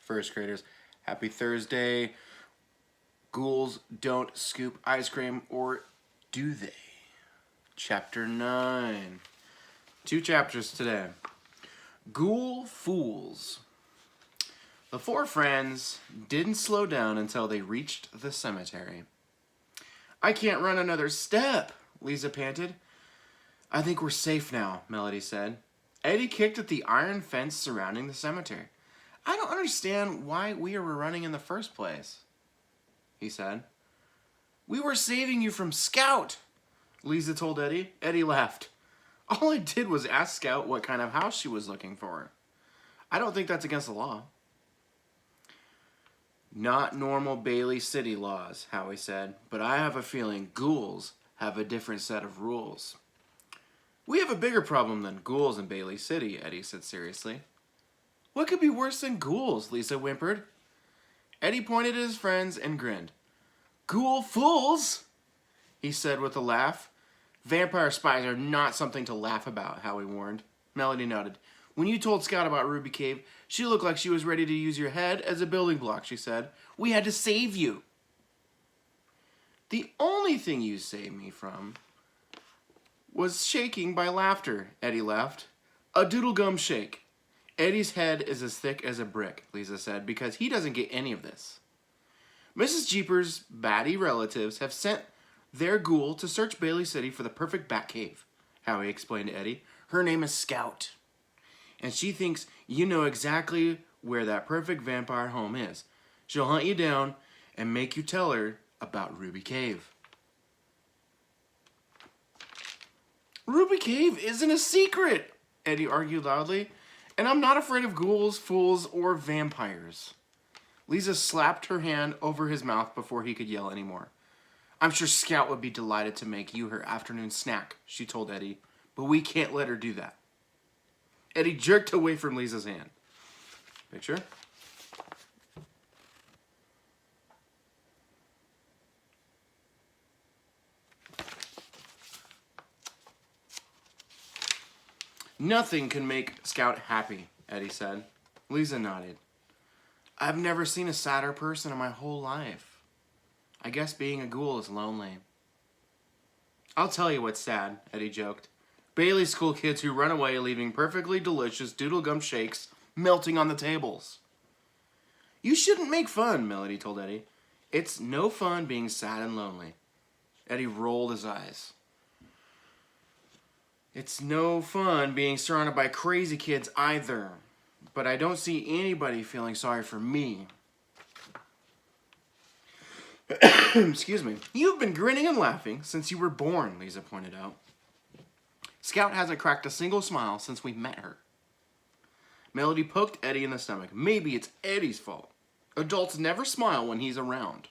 First graders, happy Thursday. Ghouls don't scoop ice cream, or do they? Chapter 9. 2 chapters today. Ghoul Fools. The 4 friends didn't slow down until they reached the cemetery. I can't run another step, Lisa panted. I think we're safe now, Melody said. Eddie kicked at the iron fence surrounding the cemetery. I don't understand why we were running in the first place, he said. We were saving you from Scout, Lisa told Eddie. Eddie laughed. All I did was ask Scout what kind of house she was looking for. I don't think that's against the law. Not normal Bailey City laws, Howie said, but I have a feeling ghouls have a different set of rules. We have a bigger problem than ghouls in Bailey City, Eddie said seriously. What could be worse than ghouls, Lisa whimpered. Eddie pointed at his friends and grinned. Ghoul fools, he said with a laugh. Vampire spies are not something to laugh about, Howie warned. Melody nodded. When you told Scout about Ruby Cave, she looked like she was ready to use your head as a building block, she said. We had to save you. The only thing you saved me from was shaking by laughter, Eddie laughed. A doodle gum shake. Eddie's head is as thick as a brick, Lisa said, because he doesn't get any of this. Mrs. Jeepers' batty relatives have sent their ghoul to search Bailey City for the perfect bat cave, Howie explained to Eddie. Her name is Scout, and she thinks you know exactly where that perfect vampire home is. She'll hunt you down and make you tell her about Ruby Cave. Ruby Cave isn't a secret, Eddie argued loudly, and I'm not afraid of ghouls, fools, or vampires. Lisa slapped her hand over his mouth before he could yell anymore. I'm sure Scout would be delighted to make you her afternoon snack, she told Eddie, but we can't let her do that. Eddie jerked away from Lisa's hand. Picture. Nothing can make Scout happy, Eddie said. Lisa nodded. I've never seen a sadder person in my whole life. I guess being a ghoul is lonely. I'll tell you what's sad, Eddie joked. Bailey school kids who run away leaving perfectly delicious doodle gum shakes melting on the tables. You shouldn't make fun, Melody told Eddie. It's no fun being sad and lonely. Eddie rolled his eyes. It's no fun being surrounded by crazy kids either. But I don't see anybody feeling sorry for me. Excuse me. You've been grinning and laughing since you were born, Lisa pointed out. Scout hasn't cracked a single smile since we met her. Melody poked Eddie in the stomach. Maybe it's Eddie's fault. Adults never smile when he's around.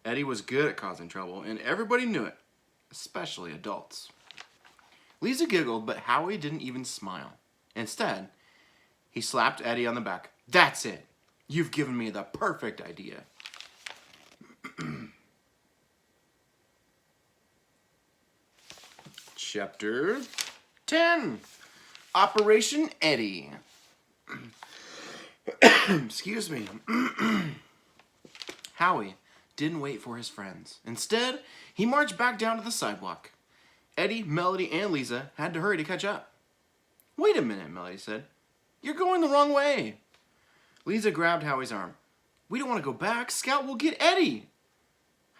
Eddie was good at causing trouble, and everybody knew it, especially adults. Lisa giggled, but Howie didn't even smile. Instead, he slapped Eddie on the back. That's it. You've given me the perfect idea. Chapter 10. Operation Eddie. Excuse me. Howie didn't wait for his friends. Instead, he marched back down to the sidewalk. Eddie, Melody, and Lisa had to hurry to catch up. Wait a minute, Melody said. You're going the wrong way. Lisa grabbed Howie's arm. We don't want to go back. Scout will get Eddie.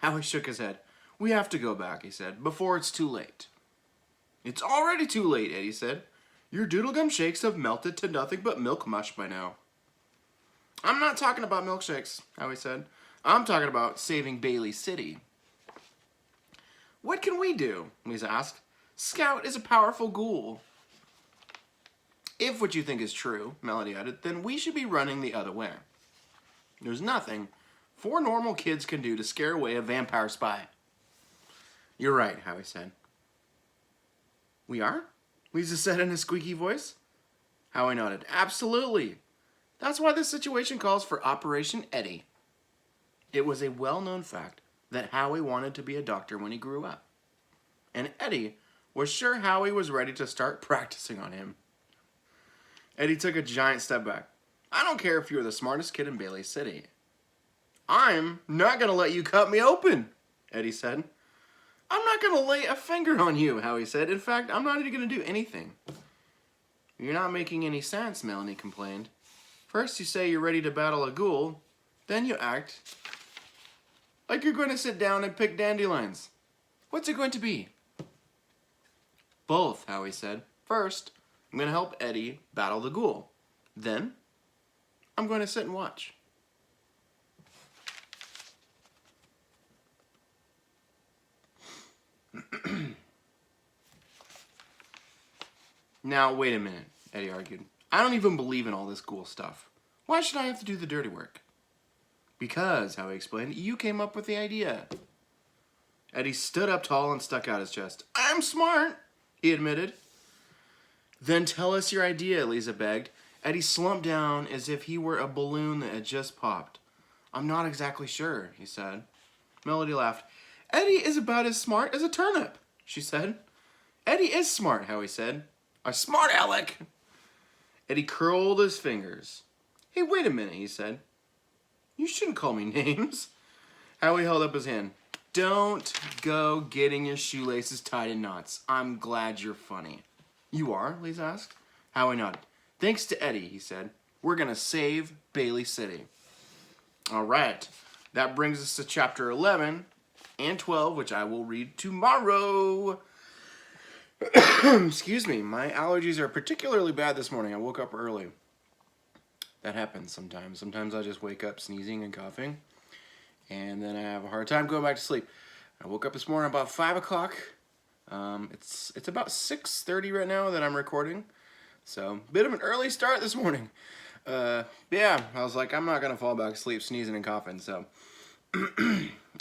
Howie shook his head. We have to go back, he said, before it's too late. It's already too late, Eddie said. Your doodle gum shakes have melted to nothing but milk mush by now. I'm not talking about milkshakes, Howie said. I'm talking about saving Bailey City. What can we do? Lisa asked. Scout is a powerful ghoul. If what you think is true, Melody added, then we should be running the other way. There's nothing 4 normal kids can do to scare away a vampire spy. You're right, Howie said. We are? Lisa said in a squeaky voice. Howie nodded. Absolutely. That's why this situation calls for Operation Eddie. It was a well-known fact that Howie wanted to be a doctor when he grew up. And Eddie was sure Howie was ready to start practicing on him. Eddie took a giant step back. I don't care if you're the smartest kid in Bailey City. I'm not going to let you cut me open, Eddie said. I'm not going to lay a finger on you, Howie said. In fact, I'm not even going to do anything. You're not making any sense, Melanie complained. First you say you're ready to battle a ghoul, then you act like you're going to sit down and pick dandelions. What's it going to be? Both, Howie said. First, I'm going to help Eddie battle the ghoul. Then, I'm going to sit and watch. Now, wait a minute, Eddie argued. I don't even believe in all this ghoul stuff. Why should I have to do the dirty work? Because, Howie explained, you came up with the idea. Eddie stood up tall and stuck out his chest. I'm smart, he admitted. Then tell us your idea, Lisa begged. Eddie slumped down as if he were a balloon that had just popped. I'm not exactly sure, he said. Melody laughed. Eddie is about as smart as a turnip, she said. Eddie is smart, Howie said. A smart aleck. Eddie curled his fingers. Hey, wait a minute, he said. You shouldn't call me names. Howie held up his hand. Don't go getting your shoelaces tied in knots. I'm glad you're funny. You are? Lisa asked. Howie nodded. Thanks to Eddie, he said. We're going to save Bailey City. All right. That brings us to chapter 11 and 12, which I will read tomorrow. Excuse me. My allergies are particularly bad this morning. I woke up early. That happens sometimes. Sometimes I just wake up sneezing and coughing, and then I have a hard time going back to sleep. I woke up this morning about 5 o'clock. It's about 6:30 right now that I'm recording, so bit of an early start this morning. Yeah, I was like, I'm not gonna fall back asleep sneezing and coughing, so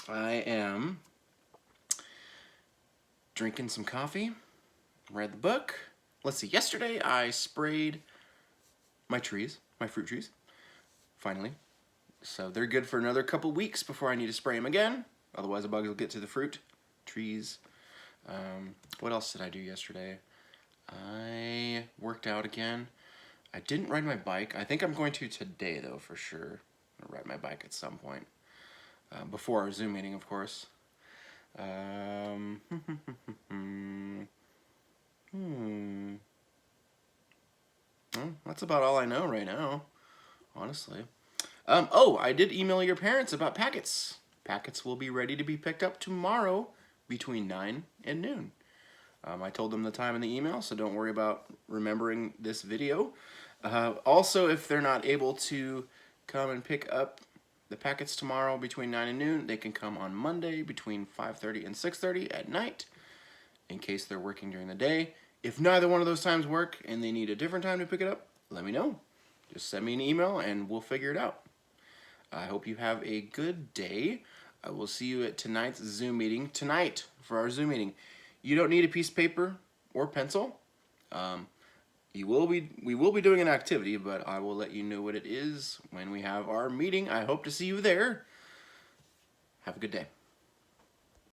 I am drinking some coffee, read the book. Let's see, yesterday I sprayed my fruit trees, finally. So they're good for another couple weeks before I need to spray them again. Otherwise the bugs will get to the fruit trees. What else did I do yesterday? I worked out again. I didn't ride my bike. I think I'm going to today, though, for sure. I'm gonna ride my bike at some point. Before our Zoom meeting, of course. Well, that's about all I know right now, honestly. Oh, I did email your parents about packets. Packets will be ready to be picked up tomorrow between 9 and noon. I told them the time in the email, so don't worry about remembering this video. Also, if they're not able to come and pick up the packets tomorrow between 9 and noon, they can come on Monday between 5:30 and 6:30 at night, in case they're working during the day. If neither one of those times work and they need a different time to pick it up, let me know. Just send me an email and we'll figure it out. I hope you have a good day. I will see you at tonight's Zoom meeting. Tonight, for our Zoom meeting, you don't need a piece of paper or pencil. We will be doing an activity, but I will let you know what it is when we have our meeting. I hope to see you there. Have a good day.